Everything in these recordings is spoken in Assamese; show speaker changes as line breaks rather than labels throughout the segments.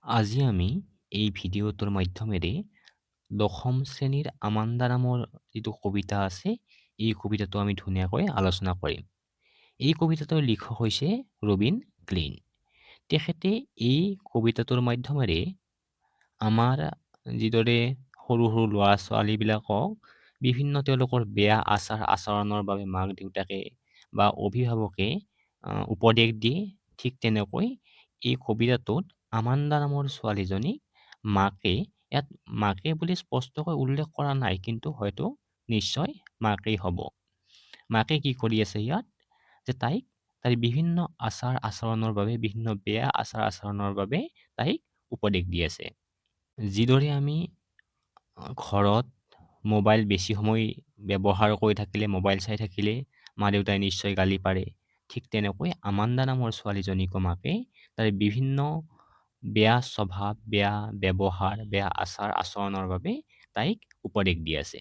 আজি আমি এই ভিডিঅ'টোৰ মাধ্যমেৰে দশম শ্ৰেণীৰ আমাণ্ডা নামৰ যিটো কবিতা আছে, এই কবিতাটো আমি ধুনীয়াকৈ আলোচনা কৰিম। এই কবিতাটোৰ লিখক হৈছে ৰবিন গ্ৰীণ। তেখেতে এই কবিতাটোৰ মাধ্যমেৰে আমাৰ যিদৰে সৰু সৰু ল'ৰা-ছোৱালীবিলাকক বিভিন্ন তেওঁলোকৰ বেয়া আচাৰ-আচৰণৰ বাবে মাক-দেউতাকে বা অভিভাৱকে উপদেশ দিয়ে, ঠিক তেনেকৈ এই কবিতাটোত আমাণ্ডা নামৰ ছোৱালীজনীক ইয়াত মাকে বুলি স্পষ্টকৈ উল্লেখ কৰা নাই, কিন্তু হয়তো নিশ্চয় মাকেই হ'ব। মাকে কি কৰি আছে ইয়াত? যে তাইৰ বিভিন্ন আচাৰ-আচৰণৰ বাবে, বিভিন্ন বেয়া আচাৰ-আচৰণৰ বাবে তাইক উপদেশ দি আছে। যিদৰে আমি ঘৰত মোবাইল বেছি সময় ব্যৱহাৰ কৰি থাকিলে, মোবাইল চাই থাকিলে মা-দেউতাই নিশ্চয় গালি পাৰে। ঠিক তেনেকৈ আমাণ্ডা নামৰ ছোৱালীজনীকো মাকে তাইৰ বিভিন্ন বেয়া স্বভাৱ, বেয়া ব্যৱহাৰ, বেয়া আচাৰ-আচৰণৰ বাবে তাইক উপদেশ দি আছে।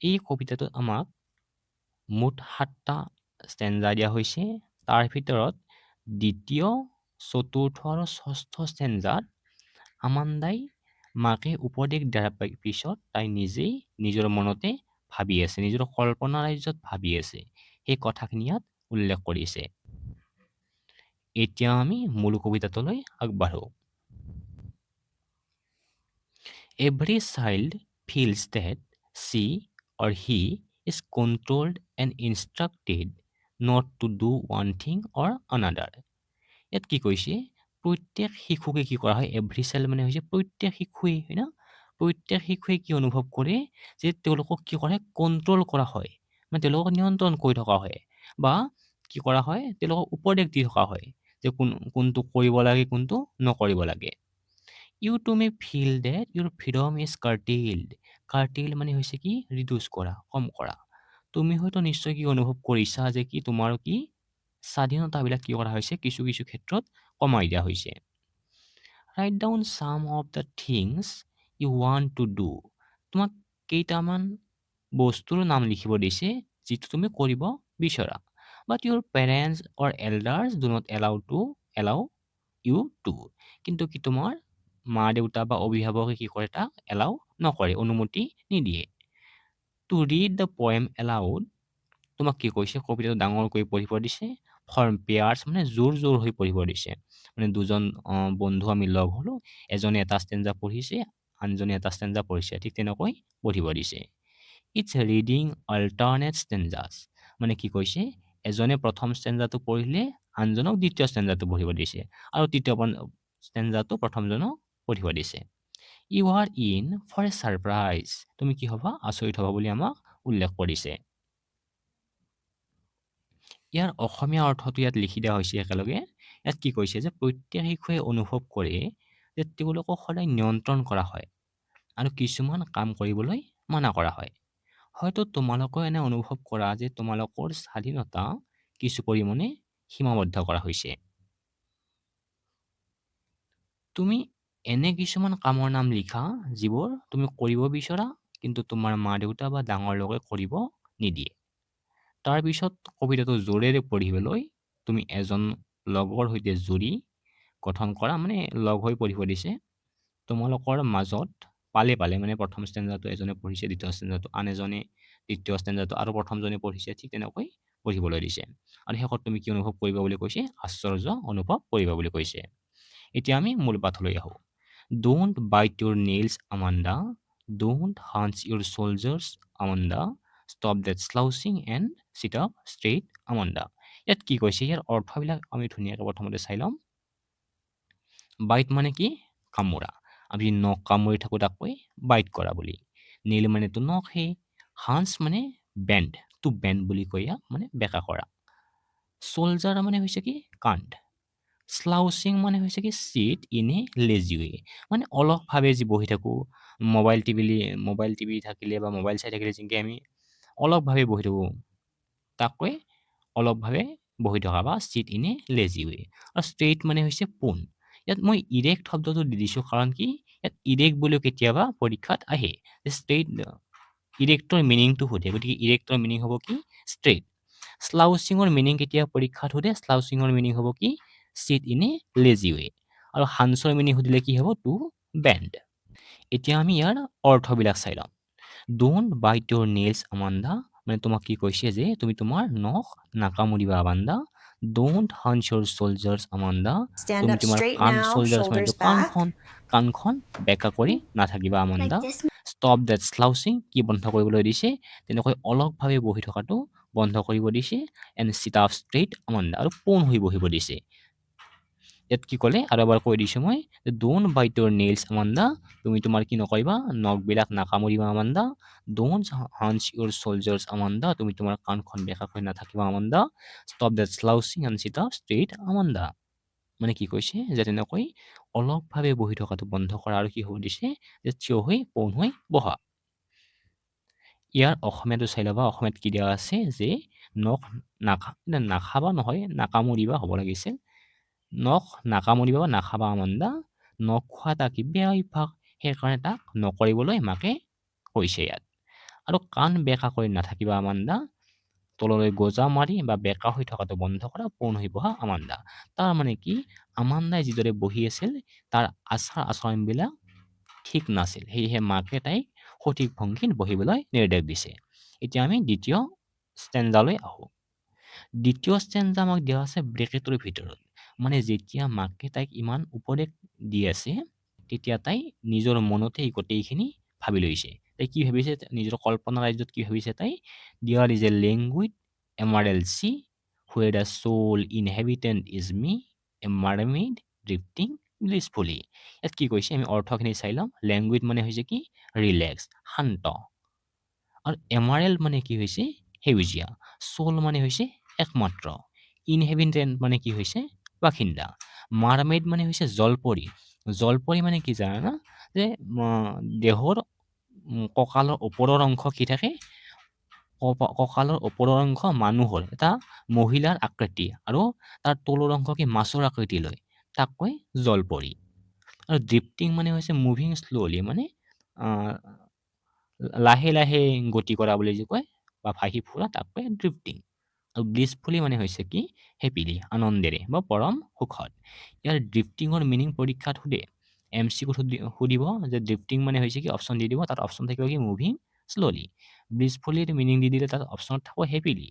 এই কবিতাটোত আমাক মুঠ ৭টা ষ্টেঞ্জা দিয়া হৈছে। তাৰ ভিতৰত দ্বিতীয়, চতুৰ্থ আৰু ষষ্ঠ ষ্টেঞ্জাত আমাণ্ডাই মাকে উপদেশ দিয়াৰ পিছত তাই নিজেই নিজৰ মনতে ভাবি আছে, নিজৰ কল্পনা ৰাজ্যত ভাবি আছে। সেই কথাখিনি ইয়াত উল্লেখ কৰিছে। এতিয়া আমি মূল কবিতাটোলৈ আগবাঢ়ো। Every child feels that she or he is controlled and instructed not to do one thing or another. ইয়াত কি কৈছে? প্ৰত্যেক শিশুকে কি কৰা হয়? এভৰি চাইল্ড মানে হৈছে প্ৰত্যেক শিশুৱেই, হয় না? প্ৰত্যেক শিশুৱে কি অনুভৱ কৰে? যে তেওঁলোকক কি কৰা হয়? কণ্ট্ৰল কৰা হয়। মানে তেওঁলোকক নিয়ন্ত্ৰণ কৰি থকা হয়। বা কি কৰা হয়? তেওঁলোকক উপদেশ দি থকা হয়। যে কোনটো কৰিব লাগে, কোনটো নকৰিব লাগে। You too may feel that your freedom is curtailed. Curtail মানে হৈছে কি? ৰিডিউচ কৰা, কম কৰা। তুমি হয়তো নিশ্চয় কি অনুভৱ কৰিছা যে কি তোমাৰ কি স্বাধীনতাবিলাক কি কৰা হৈছে? কিছু কিছু ক্ষেত্ৰত কমাই দিয়া হৈছে। Write down some of the things you want to do. তোমাক কেইটামান বস্তুৰ নাম লিখিব দিছে যিটো তুমি কৰিব বিচৰা। But your parents or elders do not allow you to. কিন্তু কি তোমাৰ মা-দেউতা বা অভিভাৱকে কি কৰে? তাক এলাও নকৰে, অনুমতি নিদিয়ে। To read the poem aloud, তোমাক কি কৈছে? কবিতাটো ডাঙৰকৈ পঢ়িব দিছে। ফৰ পেয়াৰ্ছ মানে জোৰ জোৰ হৈ পঢ়িব দিছে। মানে দুজন বন্ধু আমি লগ হ'লো, এজনে এটা ষ্টেঞ্জা পঢ়িছে, আনজনে এটা ষ্টেঞ্জা পঢ়িছে। ঠিক তেনেকৈ পঢ়িব দিছে। ইটছ ৰিডিং অল্টাৰনেট ষ্টেঞ্জাছ, মানে কি কৈছে? এজনে প্ৰথম ষ্টেঞ্জাটো পঢ়িলে আনজনক দ্বিতীয় ষ্টেঞ্জাটো পঢ়িব দিছে, আৰু তৃতীয় ষ্টেঞ্জাটো প্ৰথমজনক পঢ়িব দিছে। You are in for a surprise, তুমি কি হ'বা? আচৰিত হ'বা বুলি আমাক উল্লেখ কৰিছে। ইয়াৰ অসমীয়া অৰ্থটো ইয়াত লিখি দিয়া হৈছে একেলগে। ইয়াত কি কৈছে? যে প্ৰত্যেক শিশুৱে অনুভৱ কৰে যে তেওঁলোকক সদায় নিয়ন্ত্ৰণ কৰা হয় আৰু কিছুমান কাম কৰিবলৈ মানা কৰা হয়। হয়তো তোমালোকেও এনে অনুভৱ কৰা যে তোমালোকৰ স্বাধীনতা কিছু পৰিমাণে সীমাবদ্ধ কৰা হৈছে। তুমি এনে কিছুমান কামৰ নাম লিখা যিবোৰ তুমি কৰিব বিচৰা, কিন্তু তোমাৰ মা-দেউতা বা ডাঙৰ লোকে কৰিব নিদিয়ে। তাৰপিছত কবিতাটো জোৰেৰে পঢ়িবলৈ তুমি এজন লগৰ সৈতে জুৰি গঠন কৰা, মানে লগ হৈ পঢ়িব দিছে। তোমালোকৰ মাজত পালে পালে, মানে প্ৰথম ষ্টেঞ্জাটো এজনে পঢ়িছে, দ্বিতীয় ষ্টেঞ্জাটো আন এজনে, তৃতীয় ষ্টেঞ্জাটো আৰু প্ৰথমজনে পঢ়িছে, ঠিক তেনেকৈ পঢ়িবলৈ দিছে। আৰু শেষত তুমি কি অনুভৱ কৰিবা বুলি কৈছে? আশ্চৰ্য অনুভৱ কৰিবা বুলি কৈছে। এতিয়া আমি মূল পাঠলৈ আহোঁ। Don't bite your nails, Amanda. Don't hunch your shoulders, Amanda. Stop that slouching and sit up straight, Amanda. ইয়াত কি কৈছে? ইয়াৰ অৰ্থবিলাক আমি ধুনীয়াকৈ প্ৰথমতে চাই ল'ম। বাইট মানে কি? কামোৰা। আমি নখ কামুৰি থাকোঁ তাক কয় বাইট কৰা বুলি। নীল মানেতো নখহে। হাঞ্চ মানে বেণ্ড, টু বেণ্ড বুলি কয় ইয়াক, মানে বেকা কৰা। চলজাৰ মানে হৈছে কি? কান্ধ। স্লাউচিং মানে হৈছে কি? চিট ইন এ লেজি ৱে, মানে অলসভাৱে যি বহি থাকোঁ, মোবাইল টিভি থাকিলে বা মোবাইল চাই থাকিলে যেনেকৈ আমি অলসভাৱে বহি থাকোঁ, তাক কয় অলপভাৱে বহি থকা বা চিট ইন এ লেজি ৱে। আৰু ষ্ট্ৰেইট মানে হৈছে পোন। ইয়াত মই ইৰেক্ট শব্দটো দি দিছোঁ কাৰণ কি? ইয়াত ইৰেক্ট বুলিও কেতিয়াবা পৰীক্ষাত আহে। ষ্ট্ৰেইট ইৰেক্টৰ মিনিংটো সোধে, গতিকে ইৰেক্টৰ মিনিং হ'ব কি? ষ্ট্ৰেইট। স্লাউচিঙৰ মিনিং কেতিয়া পৰীক্ষাত সোধে? স্লাউচিঙৰ মিনিং হ'ব কি? চিট ইন এ লেজি ৱে। আৰু হাঞ্চৰ মিনিং সুধিলে কি হ'ব টু বেণ্ড এতিয়া আমি ইয়াৰ অৰ্থবিলাক চাই লওঁ don't bite your nails Amanda মানে তোমাক কি কৈছে যে তুমি তোমাৰ নখ নাকামুৰিবা Amanda don't hunch your shoulders Amanda
Stand
তুমি
up
তোমাৰ
straight
কাণ
now,
চলজাৰ্ছ মানে
shoulders back.
কাণখন বেকা কৰি নাথাকিবা
Like
Amanda
this.
Stop that slouching কি বন্ধ কৰিবলৈ দিছে তেনেকৈ অলপভাৱে বহি থকাটো বন্ধ কৰিব দিছে and sit up straight Amanda আৰু পোন হৈ বহিব দিছে ইয়াত কি ক'লে আৰু এবাৰ কৈ দিছোঁ মই don't bite your nails Amanda তুমি তোমাৰ কি নকৰিবা নখবিলাক নাকামুৰিবা Amanda don't hunch your shoulders Amanda তুমি তোমাৰ কাণখন বেকাকৈ নাথাকিবা Amanda stop that slouching and sit up straight Amanda মানে কি কৈছে যে তেনেকৈ অলপভাৱে বহি থকাটো বন্ধ কৰা আৰু কি হ'ব দিছে যে থিয় হৈ পোন হৈ বহা ইয়াৰ অসমীয়াটো চাই ল'বা অসমীয়াত কি দিয়া আছে যে নখ নাখাবা নহয় নাকামুৰিবা হ'ব লাগিছিল নখ নাকামুৰিবা বা নাখাবা আমাণ্ডা নখ খোৱা এটা কি বেয়া অভ্যাস সেইকাৰণে তাক নকৰিবলৈ মাকে কৈছে ইয়াত আৰু কাণ বেকা কৰি নাথাকিবা আমাণ্ডা তললৈ গজা মাৰি বা বেকা হৈ থকাটো বন্ধ কৰা পোন হৈ বহা আমাণ্ডা তাৰ মানে কি আমাণ্ডাই যিদৰে বহি আছিল তাৰ আচাৰ আচৰণবিলাক ঠিক নাছিল সেয়েহে মাকে তাইক সঠিক ভংগীত বহিবলৈ নিৰ্দেশ দিছে এতিয়া আমি দ্বিতীয় ষ্টেণ্ডালৈ আহোঁ দ্বিতীয় ষ্টেণ্ডা আমাক দিয়া আছে ব্ৰেকেটৰ ভিতৰত মানে যেতিয়া মাকে তাইক ইমান উপদেশ দি আছে তেতিয়া তাই নিজৰ মনতেই গোটেইখিনি ভাবি লৈছে তাই কি ভাবিছে নিজৰ কল্পনা ৰাজ্যত কি ভাবিছে তাই there is a language emerald sea where the sole inhabitant is me a mermaid drifting blissfully ইয়াত কি কৈছে আমি অৰ্থখিনি চাই ল'ম লেংগুৱেজ মানে হৈছে কি ৰিলেক্স শান্ত আৰু এমাৰেল মানে কি হৈছে সেউজীয়া চ'ল মানে হৈছে একমাত্ৰ ইনহেবিটেণ্ট মানে কি হৈছে বাসিন্দা মাৰমেইড মানে হৈছে জলপৰী জলপৰী মানে কি জানা যে দেহৰ কঁকালৰ ওপৰৰ অংশ কি থাকে কঁকালৰ ওপৰৰ অংশ মানুহৰ এটা মহিলাৰ আকৃতি আৰু তাৰ তলৰ অংশ কি মাছৰ আকৃতি লয় তাক কয় জলপৰী আৰু ড্ৰিফটিং মানে হৈছে মুভিং শ্ল'লি মানে লাহে লাহে গতি কৰা বুলি যে কয় বা ভাহি ফুৰা তাক কয় ড্ৰিফটিং আৰু ব্লিছফুলি মানে হৈছে কি হেপিলি আনন্দেৰে বা পৰম সুখত ইয়াৰ ড্ৰিফটিঙৰ মিনিং পৰীক্ষাত সোধে এম চি কিউ সুধিব যে ড্ৰিফটিং মানে হৈছে কি অপশ্যন দি দিব তাত অপশ্যন থাকিব কি মুভিং শ্ল'লি ব্লিছফুলিৰ মিনিং দি দিলে তাত অপশ্যনত থাকিব হেপিলি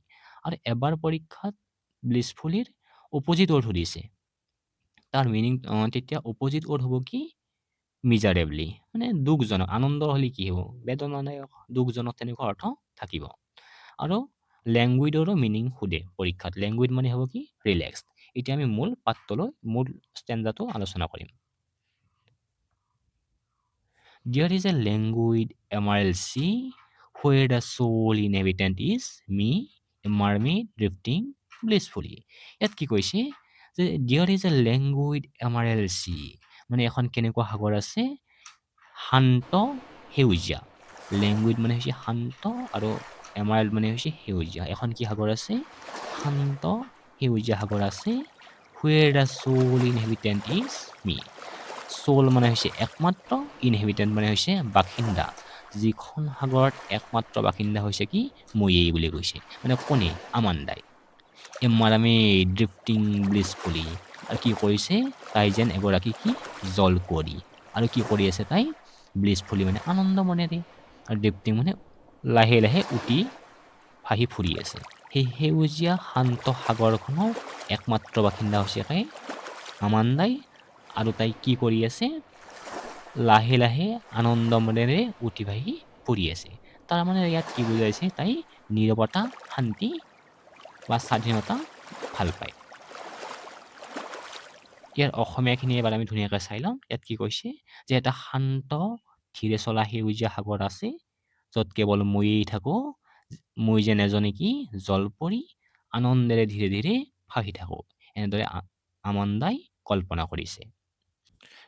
আৰু এবাৰ পৰীক্ষাত ব্লিছফুলিৰ অপজিট ৱৰ্ড সুধিছে তাৰ মিনিং তেতিয়া অপজিট ৱৰ্ড হ'ব কি মিজাৰেবলি মানে দুখজনক আনন্দ হ'লে কি হ'ব বেদনাদায়ক দুখজনক তেনেকুৱা অৰ্থ থাকিব আৰু লেংগুৱেজৰো মিনিং সোধে পৰীক্ষাত লেংগুৱেজ মানে হ'ব কি ৰিলেক্স এতিয়া আমি মূল পাঠটোলৈ মূল ষ্টেণ্ডাটো আলোচনা কৰিম There is a languid emerald sea where the sole inhabitant is me, a mermaid drifting blissfully. ইয়াত কি কৈছে যে there is a languid emerald sea মানে এখন কেনেকুৱা সাগৰ আছে শান্ত সেউজীয়া লেংগুৱেজ মানে হৈছে শান্ত আৰু এমাৰেল্ড মানে হৈছে সেউজীয়া এখন কি সাগৰ আছে শান্ত সেউজীয়া সাগৰ আছে where the sole inhabitant is me চ'ল মানে হৈছে একমাত্ৰ ইনহেবিটেণ্ট মানে হৈছে বাসিন্দা যিখন সাগৰত একমাত্ৰ বাসিন্দা হৈছে কি ময়েই বুলি কৈছে মানে কোনে আমাণ্ডাই মাৰামে ড্ৰিফটিং ব্লিছফুলি আৰু কি কৰিছে তাই যেন এগৰাকী কি জলপৰী আৰু কি কৰি আছে তাই ব্লিছফুলি মানে আনন্দ মনেৰে আৰু ড্ৰিফটিং মানে লাহে লাহে উটি ভাহি ফুৰি আছে সেই সেউজীয়া শান্ত সাগৰখনৰ একমাত্ৰ বাসিন্দা হৈছে তাই আমাণ্ডাই আৰু তাই কি কৰি আছে লাহে লাহে আনন্দ মনেৰে উঠি ভাহি ফুৰি আছে তাৰমানে ইয়াত কি বুজাইছে তাই নীৰৱতা শান্তি বা স্বাধীনতা ভাল পায় ইয়াৰ অসমীয়াখিনি এবাৰ আমি ধুনীয়াকৈ চাই লওঁ ইয়াত কি কৈছে যে এটা শান্ত ধীৰে চলা সেউজীয়া সাগৰ আছে য'ত কেৱল ময়েই থাকোঁ মই যেন এজনী কি জলপৰি আনন্দেৰে ধীৰে ধীৰে ভাহি থাকোঁ এনেদৰে আমাণ্ডাই কল্পনা কৰিছে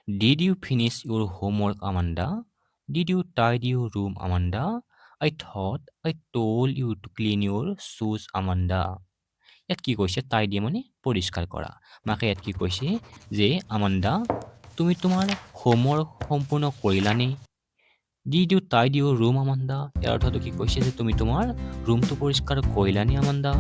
Did you finish your homework, Amanda? Did you tidy your room, Amanda? I thought I told you to clean your shoes, Amanda. ইয়াত কি কৈছে টাইডি মানে পৰিষ্কাৰ কৰা মাকে ইয়াত কি কৈছে যে আমাণ্ডা তুমি তোমাৰ হোমৱৰ্ক সম্পূৰ্ণ কৰিলানে Did you tidy your room, Amanda? ইয়াৰ অৰ্থটো কি কৈছে যে তুমি তোমাৰ ৰুমটো পৰিষ্কাৰ কৰিলানে, Amanda?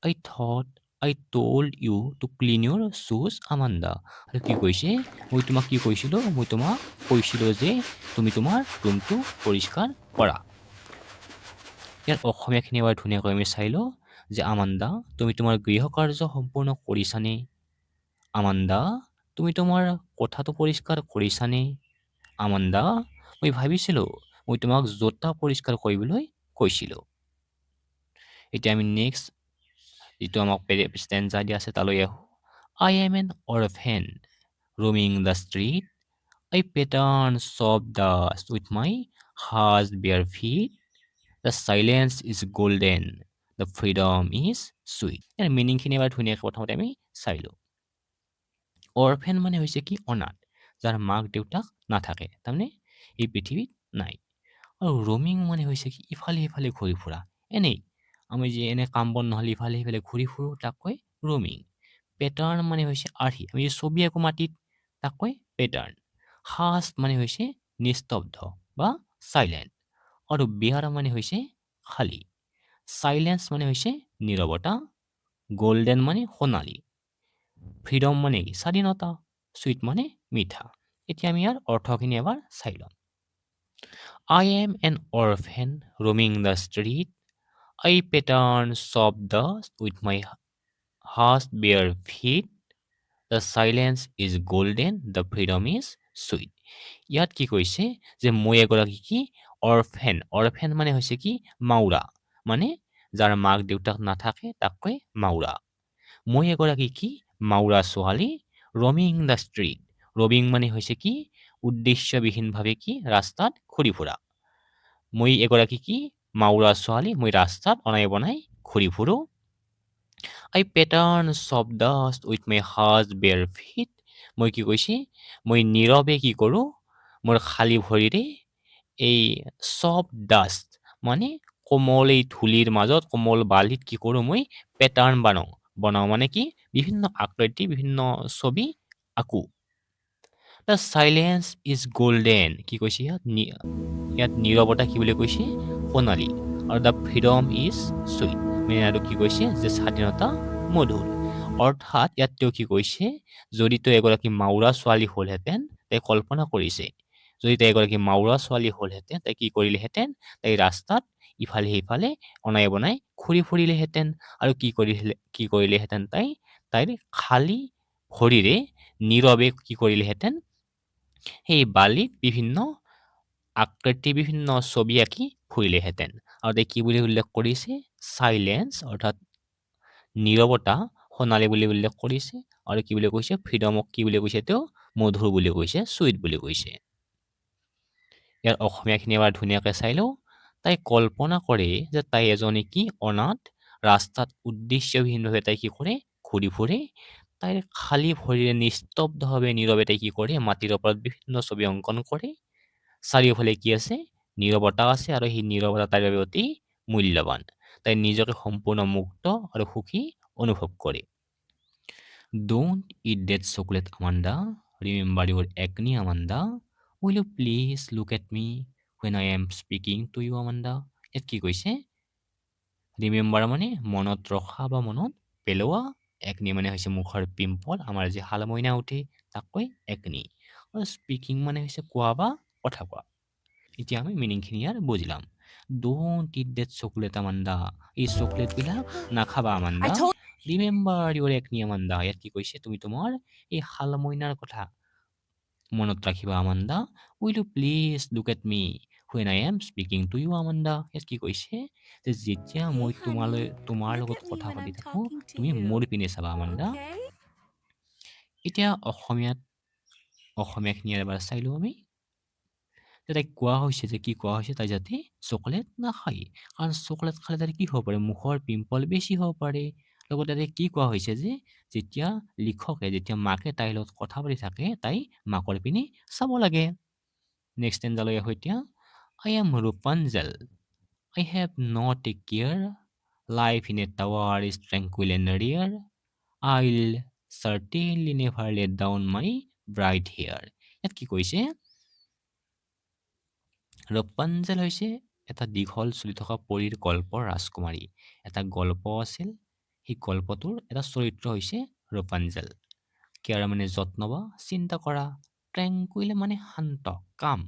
I thought I told you to clean your shoes, Amanda. আৰু কি কৈছে? মই তোমাক কি কৈছিলো? মই তোমাক কৈছিলো যে তুমি তোমাৰ ৰুমটো পৰিষ্কাৰ কৰা। ইয়াৰ অসমীয়াখিনি এবাৰ ধুনীয়াকৈ আমি চাই লওঁ যে আমাণ্ডা, তুমি তোমাৰ গৃহকাৰ্য সম্পূৰ্ণ কৰিছানে? আমাণ্ডা, তুমি তোমাৰ কোঠাটো পৰিষ্কাৰ কৰিছানে? আমাণ্ডা, মই ভাবিছিলো মই তোমাক জোতা পৰিষ্কাৰ কৰিবলৈ কৈছিলো। এতিয়া আমি নেক্সট যিটো আমাক ষ্টেঞ্জা দিয়া আছে তালৈ আহোঁ। I am an orphan roaming the street. I pattern soft dust with my hushed bare feet. The silence is golden. The freedom is sweet. ইয়াৰ মিনিংখিনি এবাৰ ধুনীয়াকৈ প্ৰথমতে আমি চাই লওঁ। অৰফেন মানে হৈছে কি? অনাথ, যাৰ মাক দেউতাক নাথাকে, তাৰমানে এই পৃথিৱীত নাই। আৰু ৰোমিং মানে হৈছে কি? ইফালে সিফালে ঘূৰি ফুৰা। এনেই আমি যে এনে কাম বন নহ'লে ইফালে সিফালে ঘূৰি ফুৰোঁ, তাক কয় ৰোমিং। পেটাৰ্ণ মানে হৈছে আৰ্হি, আমি যে ছবি আকোঁ মাটিত, তাক কয় পেটাৰ্ণ। হাষ্ট মানে হৈছে নিস্তব্ধ বা চাইলেণ্ট। আৰু বিহাৰ মানে হৈছে খালী। চাইলেন্স মানে হৈছে নীৰৱতা। গল্ডেন মানে সোণালী। ফ্ৰীডম মানে কি? স্বাধীনতা। চুইট মানে মিঠা। এতিয়া আমি ইয়াৰ অৰ্থখিনি এবাৰ চাই লওঁ। I am an orphan roaming the street. I pattern soft dust with my hushed bare feet. The silence is golden, the freedom is sweet. ইয়াত কি কৈছে যে মই এগৰাকী কি? অৰফেন। অৰফেন মানে হৈছে কি? মাউৰা, মানে যাৰ মাক দেউতাক নাথাকে তাক কয় মাউৰা। মই এগৰাকী কি? মাউৰা ছোৱালী। Roaming the street. ৰমিং মানে হৈছে কি? উদ্দেশ্যবিহীনভাৱে কি? ৰাস্তাত ঘূৰি ফুৰা। মই এগৰাকী কি? মাউৰা ছোৱালী। মই ৰাস্তাত অনাই বনাই ঘূৰি ফুৰোঁ। I pattern soft dust with my hushed bare feet. মই কি কৈছে? মই নীৰৱে কি কৰোঁ? মোৰ খালী ভৰিৰে এই চফ্ট ডাষ্ট মানে কোমল এই ধূলিৰ মাজত, কোমল বালিত কি কৰোঁ? মই পেটাৰ্ণ বনাওঁ। বনাওঁ মানে কি? বিভিন্ন আকৃতি, বিভিন্ন ছবি আঁকো। The silence is golden. কি কৈছে ইয়াত? ইয়াত নীৰৱতা কি বুলি কৈছে? সোণালী। আৰু দ্য ফ্ৰীডম ইজ চুইট, মানে আৰু কি কৈছে? যে স্বাধীনতা মধুৰ। অৰ্থাৎ ইয়াত তেওঁ কি কৈছে? যদি তেওঁ এগৰাকী মাউৰা ছোৱালী হ'লহেঁতেন, তাই কল্পনা কৰিছে, যদি তাই এগৰাকী মাউৰা ছোৱালী হ'লহেঁতেন, তাই কি কৰিলেহেঁতেন? তাই ৰাস্তাত ইফালে সিফালে অনাই বনাই ঘূৰি ফুৰিলেহেঁতেন। আৰু কি কৰিলেহেঁতেন? তাইৰ খালী ভৰিৰে নীৰৱে কি কৰিলেহেঁতেন? সেই বালিত বিভিন্ন আকৃতি, বিভিন্ন ছবি আঁকি ফুৰিলেহেঁতেন। আৰু তাই কি বুলি উল্লেখ কৰিছে? চাইলেন্স, অৰ্থাৎ নীৰৱতা সোণালী বুলি উল্লেখ কৰিছে। আৰু কি বুলি কৈছে? ফ্ৰীডমক কি বুলি কৈছে? তেওঁ মধুৰ বুলি কৈছে, চুইট বুলি কৈছে। ইয়াৰ অসমীয়াখিনি এবাৰ ধুনীয়াকৈ চাই লওঁ। তাই কল্পনা কৰে যে তাই এজনী কি? অনাথ। ৰাস্তাত উদ্দেশ্যবিহীনভাৱে তাই কি কৰে? ঘূৰি ফুৰে। তাইৰ খালী ভৰিৰে নিস্তব্ধভাৱে নীৰৱে তাই কি কৰে? মাটিৰ ওপৰত বিভিন্ন ছবি অংকন কৰে। চাৰিওফালে কি আছে? নীৰৱতা আছে, আৰু সেই নীৰৱতা তাইৰ বাবে অতি মূল্যৱান। তাই নিজকে সম্পূৰ্ণ মুক্ত আৰু সুখী অনুভৱ কৰে। Don't eat that chocolate, Amanda. Remember your acne, Amanda. Will you please look at me when I am speaking to you, Amanda? ইয়াত কি কৈছে? ৰিমেম্বাৰ মানে মনত ৰখা বা মনত পেলোৱা। একনি মানে হৈছে মুখৰ পিম্পল, আমাৰ যে হালমইনা উঠে তাক কয় একনি। আৰু স্পিকিং মানে হৈছে কোৱা বা কথা কোৱা। এতিয়া আমি মিনিংখিনি ইয়াৰ বুজিলাম। Don't eat that chocolate, Amanda. এই চকলেটবিলাক নাখাবা, Amanda. Remember your acne, Amanda. ইয়াত কি কৈছে? তুমি তোমাৰ এই হালমইনাৰ কথা মনত ৰাখিবা, Amanda. Will you please look at me when I am speaking to you, Amanda. ইয়াত কি কৈছে? যে যেতিয়া মই তোমাৰ লগত কথা পাতি থাকোঁ, তুমি মোৰ পিনে চাবা, আমাণ্ডা। এতিয়া অসমীয়াখিনি এবাৰ চাই লওঁ আমি। তাইক কোৱা হৈছে যে, কি কোৱা হৈছে? তাই যাতে চকলেট নাখায়, কাৰণ চকলেট খালে তাই কি হ'ব পাৰে? মুখৰ পিম্পল বেছি হ'ব পাৰে। লগতে তাই কি কোৱা হৈছে? যে যেতিয়া মাকে তাইৰ লগত কথা পাতি থাকে, তাই মাকৰ পিনে চাব লাগে। নেক্সট ষ্টেঞ্জালৈ আহোঁ এতিয়া। I am Rapunzel. I have not a care. Life in a tower is tranquil and rare. I'll certainly never let down my bright hair. ইয়াত কি কৈছে? ৰপাঞ্জেল হৈছে এটা দীঘল চলি থকা পৰীৰ গল্পৰ ৰাজকুমাৰী। এটা গল্প আছিল, সেই গল্পটোৰ এটা চৰিত্ৰ হৈছে ৰপাঞ্জেল। কেয়াৰ মানে যত্ন বা চিন্তা কৰা, ট্ৰেংকুইল মানে শান্ত, কাম,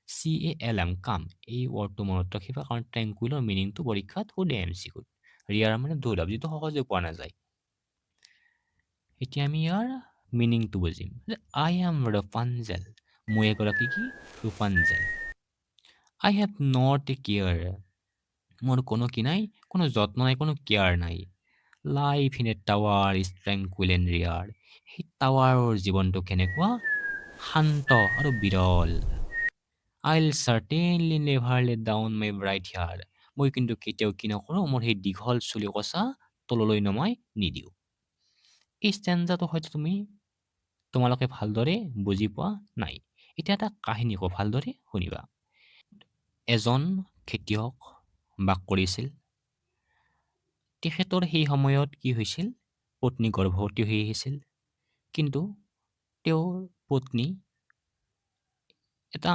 CALM কাম। এই ৱৰ্ডটো মনত ৰাখিবা, কাৰণ ট্ৰেংকুইলৰ মিনিংটো পৰীক্ষাত সোধে MCQত। ৰিয়াৰ মানে দুৰ্লভ, যিটো সহজে পোৱা নাযায়। এতিয়া আমি ইয়াৰ মিনিংটো বুজিম যে আই এম ৰপাঞ্জেল, মই এগৰাকী কি ৰূপাঞ্জেল। আই হেভ নট এ কেয়াৰ, মোৰ কোনো কি নাই, কোনো যত্ন নাই, কোনো কেয়াৰ নাই। Life in a tower is tranquil and rare, সেই টাৱাৰৰ জীৱনটো কেনেকুৱা, শান্ত আৰু বিৰল। I'll certainly never let down my bright hair, মই কিন্তু কেতিয়াও কি নকৰোঁ, মোৰ সেই দীঘল চুলি কচা তললৈ নমাই নিদিওঁ। এই ষ্টেঞ্জাটো হয়তো তোমালোকে ভালদৰে বুজি পোৱা নাই। এতিয়া এটা কাহিনী কওঁ, ভালদৰে শুনিবা। এজন খেতিয়ক বাস কৰিছিল। তেখেতৰ সেই সময়ত কি হৈছিল, পত্নী গৰ্ভৱতী হৈ আহিছিল। কিন্তু তেওঁৰ পত্নী এটা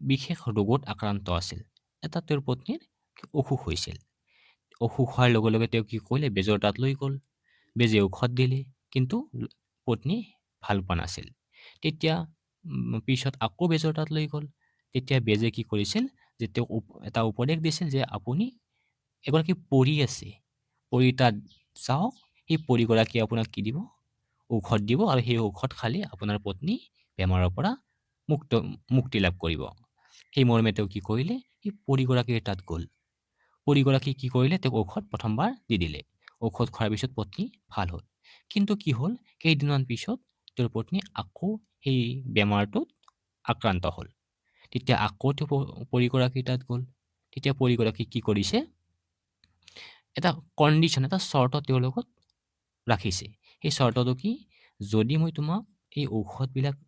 বিশেষ ৰোগত আক্ৰান্ত আছিল। এটা তেওঁৰ পত্নীৰ অসুখ হৈছিল। অসুখ হোৱাৰ লগে লগে তেওঁ কি কৰিলে, বেজৰ তাত লৈ গ'ল, বেজে ঔষধ দিলে, কিন্তু পত্নী ভাল পোৱা নাছিল। তেতিয়া পিছত আকৌ বেজৰ তাত লৈ গ'ল। তেতিয়া বেজে কি কৰিছিল, যে তেওঁক এটা উপদেশ দিছিল যে আপুনি এগৰাকী পৰী আছে, পৰী তাত যাওক, সেই পৰীগৰাকীয়ে আপোনাক কি দিব, ঔষধ দিব, আৰু সেই ঔষধ খালে আপোনাৰ পত্নী বেমাৰৰ পৰা মুক্তি লাভ কৰিব। সেই মৰ্মে তেওঁ কি কৰিলে, সেই পৰীগৰাকীৰ তাত গ'ল। পৰীগৰাকী কি কৰিলে, তেওঁক ঔষধ প্ৰথমবাৰ দি দিলে। ঔষধ খোৱাৰ পিছত পত্নী ভাল হ'ল। কিন্তু কি হ'ল, কেইদিনমান পিছত তেওঁৰ পত্নী আকৌ সেই বেমাৰটোত আক্ৰান্ত হ'ল। তেতিয়া আকৌ তেওঁ পৰীগৰাকীৰ তাত গ'ল। তেতিয়া পৰীগৰাকী কি কৰিছে, এটা কণ্ডিশ্যন, এটা চৰ্ত তেওঁৰ লগত ৰাখিছে। সেই চৰ্তটো কি, যদি মই তোমাক এই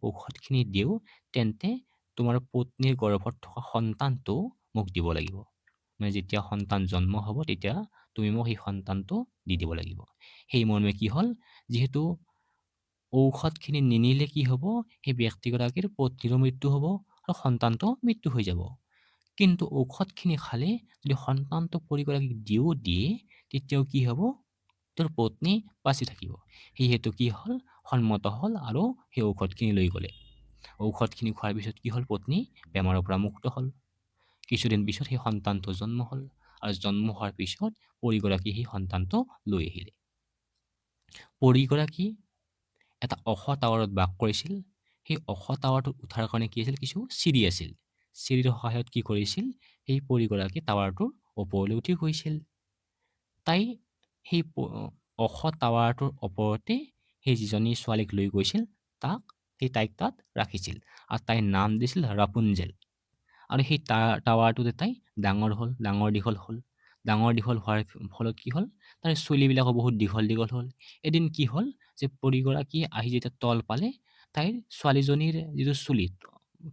ঔষধখিনি দিওঁ, তেন্তে তোমাৰ পত্নীৰ গৰ্ভত থকা সন্তানটো মোক দিব লাগিব। মানে যেতিয়া সন্তান জন্ম হ'ব, তেতিয়া তুমি মোক সেই সন্তানটো দি দিব লাগিব। সেই মৰ্মে কি হ'ল, যিহেতু ঔষধখিনি নিনিলে কি হ'ব, সেই ব্যক্তিগৰাকীৰ পত্নীৰো মৃত্যু হ'ব আৰু সন্তানটো মৃত্যু হৈ যাব। কিন্তু ঔষধখিনি খালে যদি সন্তানটো পৰীগৰাকীক দিয়ে, তেতিয়াও কি হ'ব, তেওঁৰ পত্নী বাচি থাকিব। সেয়েহেতু কি হ'ল, সন্মত হ'ল আৰু সেই ঔষধখিনি লৈ গ'লে। ঔষধখিনি খোৱাৰ পিছত কি হ'ল, পত্নী বেমাৰৰ পৰা মুক্ত হ'ল। কিছুদিন পিছত সেই সন্তানটো জন্ম হ'ল, আৰু জন্ম হোৱাৰ পিছত পৰীগৰাকী সেই সন্তানটো লৈ আহিলে। পৰীগৰাকী এটা ওখ টাৱাৰত বাস কৰিছিল। সেই ওখ টাৱাৰটোত উঠাৰ কাৰণে কি আছিল, কিছু চিৰি আছিল। চিৰিৰ সহায়ত কি কৰিছিল, সেই পৰীগৰাকী টাৱাৰটোৰ ওপৰলৈ উঠি গৈছিল। তাই সেই ওখ টাৱাৰটোৰ ওপৰতে সেই যিজনী ছোৱালীক লৈ গৈছিল, তাইক তাত ৰাখিছিল, আৰু তাইৰ নাম দিছিল ৰাপুঞ্জেল। আৰু সেই টাৱাৰটোতে তাই ডাঙৰ হ'ল, ডাঙৰ দীঘল হ'ল। ডাঙৰ দীঘল হোৱাৰ ফলত কি হ'ল, তাইৰ চুলিবিলাকো বহুত দীঘল দীঘল হ'ল। এদিন কি হ'ল, যে পৰীগৰাকীয়ে আহি যেতিয়া তল পালে, তাইৰ ছোৱালীজনীৰ যিটো চুলি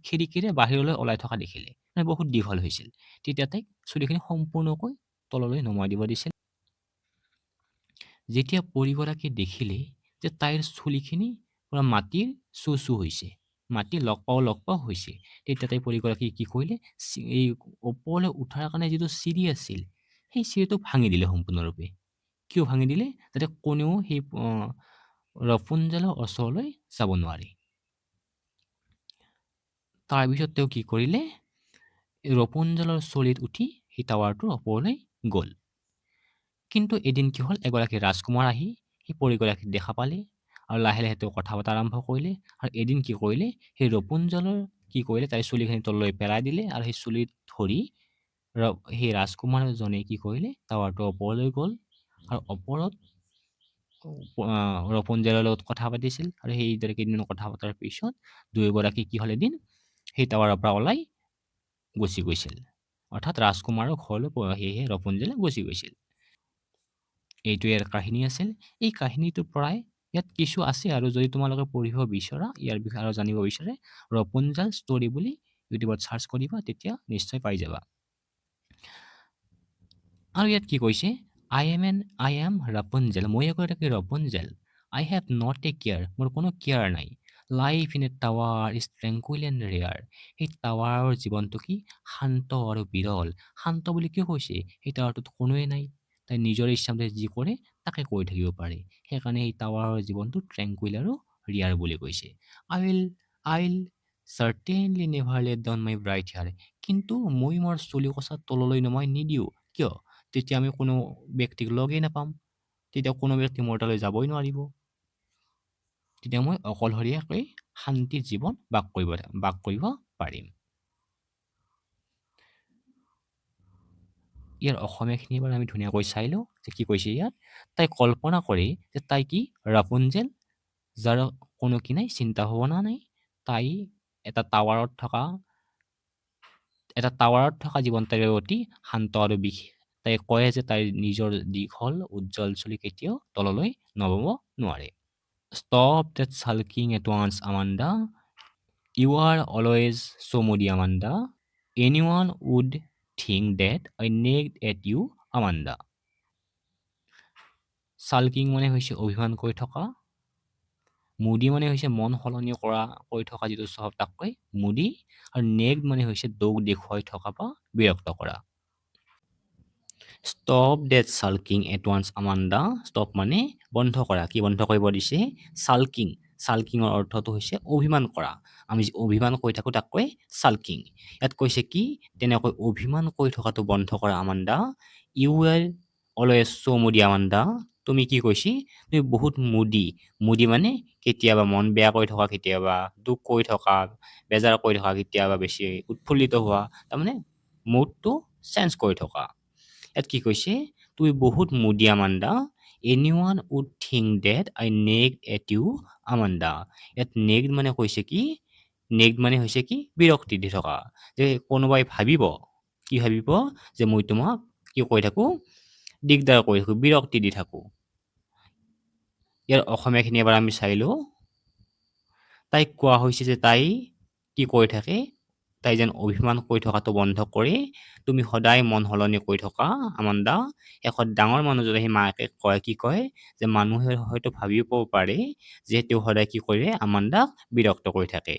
খিৰিকীৰে বাহিৰলৈ ওলাই থকা দেখিলে, মানে বহুত দীঘল হৈছিল। তেতিয়া তাইক চুলিখিনি সম্পূৰ্ণকৈ তললৈ নমাই দিব দিছিল। যেতিয়া পৰীগৰাকীয়ে দেখিলে যে তাইৰ চুলিখিনি পুৰা মাটিৰ চু হৈছে, মাটি লগ পাও হৈছে, তেতিয়া তাই পৰীগৰাকীয়ে কি কৰিলে, এই ওপৰলৈ উঠাৰ কাৰণে যিটো চিৰি আছিল, সেই চিৰিটো ভাঙি দিলে সম্পূৰ্ণৰূপে। কিয় ভাঙি দিলে, যাতে কোনেও সেই ৰপুঞ্জেলৰ ওচৰলৈ যাব নোৱাৰে। তাৰপিছত তেওঁ কি কৰিলে, ৰপুঞ্জেলৰ চুলিত উঠি সেই টাৱাৰটোৰ ওপৰলৈ গ'ল। কিন্তু এদিন কি হ'ল, এগৰাকী ৰাজকুমাৰ আহি সেই পৰীগৰাকীক দেখা পালে, আৰু লাহে লাহে তেওঁ কথা পতা আৰম্ভ কৰিলে। আৰু এদিন কি কৰিলে, সেই ৰপুঞ্জেলৰ কি কৰিলে, তাইৰ চুলিখিনি তললৈ পেলাই দিলে, আৰু সেই চুলিত ধৰি সেই ৰাজকুমাৰজনে কি কৰিলে, টাৱাৰটোৰ ওপৰলৈ গ'ল, আৰু ওপৰত ৰপুঞ্জেলৰ লগত কথা পাতিছিল। আৰু সেইদৰে কেইদিনমান কথা পতাৰ পিছত দুয়োগৰাকী কি হ'ল, এদিন সেই টাৱাৰৰ পৰা ওলাই গুচি গৈছিল। অৰ্থাৎ ৰাজকুমাৰৰ ঘৰলৈ সেয়েহে ৰপুঞ্জেলে গুচি গৈছিল। এইটোৱে ইয়াৰ কাহিনী আছিল। এই কাহিনীটোৰ পৰাই ইয়াত কিছু আছে, আৰু যদি তোমালোকে পঢ়িব বিচৰা, ইয়াৰ বিষয়ে আৰু জানিব বিচাৰে, ৰপুঞ্জেল ষ্টৰী বুলি ইউটিউবত চাৰ্চ কৰিবা, তেতিয়া নিশ্চয় পাই যাবা। আৰু ইয়াত কি কৈছে, আই এম ৰাপুঞ্জেল, মই এগৰাকী Rapunzel. I have not a care, মোৰ কোনো কেয়াৰ নাই। Life in a tower is tranquil and rare, সেই টাৱাৰৰ জীৱনটো কি, শান্ত আৰু বিৰল। শান্ত বুলি কিয় কৈছে, সেই টাৱাৰটোত কোনোৱে নাই, তাই নিজৰ ইচ্ছামতে যি কৰে তাকে কৰি থাকিব পাৰে। সেইকাৰণে এই টাৱাৰৰ জীৱনটো ট্ৰেংকুইল আৰু ৰিয়াৰ বুলি কৈছে। I will certainly never let down my bright hair. কিন্তু মই মোৰ চুলি কচা তললৈ নমাই নিদিওঁ। কিয়? তেতিয়া আমি কোনো ব্যক্তিক লগেই নাপাম। তেতিয়া কোনো ব্যক্তি মোৰ তালৈ যাবই নোৱাৰিব। তেতিয়া মই অকলশৰীয়াকৈ শান্তিত জীৱন বাস কৰিব পাৰিম। ইয়াৰ অসমীয়াখিনি এবাৰ আমি ধুনীয়াকৈ চাই লওঁ যে কি কৈছে ইয়াত। তাই কল্পনা কৰে যে তাই কি ৰাপুঞ্জেল, যাৰ কোনো কি নাই, চিন্তা ভাৱনা নাই। তাই এটা টাৱাৰত থকা জীৱন তাইৰ অতি শান্ত আৰু বিশেষ। তাই কয় যে তাইৰ নিজৰ দীঘল উজ্জ্বল চুলি কেতিয়াও তললৈ নমাব নোৱাৰে। Stop that sulking at once, Amanda. You are always so moody, Amanda. Anyone would think that I nagged at you, Amanda. Sulking মানে হৈছে অভিমান কৰি থকা। মুডি মানে হৈছে মন সলনি কৰি থকা যিটো স্বভাৱ তাক কয় মুডি। আৰু নেগড মানে হৈছে দুখ দেখুৱাই থকা বা বিৰক্ত কৰা। Stop that sulking at once Amanda. Stop মানে বন্ধ কৰা। কি বন্ধ কৰিব দিছে? চাল্কিং। চাল্কিঙৰ অৰ্থটো হৈছে অভিমান কৰা। আমি যি অভিমান কৰি থাকোঁ তাক কয় চাল্কিং। ইয়াত কৈছে কি তেনেকৈ অভিমান কৰি থকাটো বন্ধ কৰা আমাণ্ডা। ইউ আৰ অলৱেজ চ' মুডি আমাণ্ডা। তুমি কি কৈছি? তুমি বহুত মুডি। মুডি মানে কেতিয়াবা মন বেয়া কৰি থকা, কেতিয়াবা দুখ কৰি থকা, বেজাৰ কৰি থকা, কেতিয়াবা বেছি উৎফুল্লিত হোৱা, তাৰমানে মুডটো চেঞ্জ কৰি থকা। ইয়াত কি কৈছে? তুমি বহুত মুডি আমাণ্ডা। এনিৱান would think that I nagged at you Amanda. ইয়াত নেগড মানে কৈছে কি? নেগড মানে হৈছে কি? বিৰক্তি দি থকা। যে কোনোবাই ভাবিব, কি ভাবিব? যে মই তোমাক কি কৰি থাকোঁ? দিগদাৰ কৰি থাকোঁ, বিৰক্তি দি থাকোঁ। ইয়াৰ অসমীয়াখিনি এবাৰ আমি চাই লওঁ। তাইক কোৱা হৈছে যে তাই কি কৰি থাকে? তাই যেন অভিমান কৰি থকাটো বন্ধ কৰি তুমি সদায় মন সলনি কৰি থকা আমাণ্ডা। শেষত ডাঙৰ মানুহজনে সেই মাকে কয়, কি কয়? যে মানুহে হয়তো ভাবিব পাৰে যে তেওঁ সদায় কি কৰে? আমাণ্ডাক বিৰক্ত কৰি থাকে।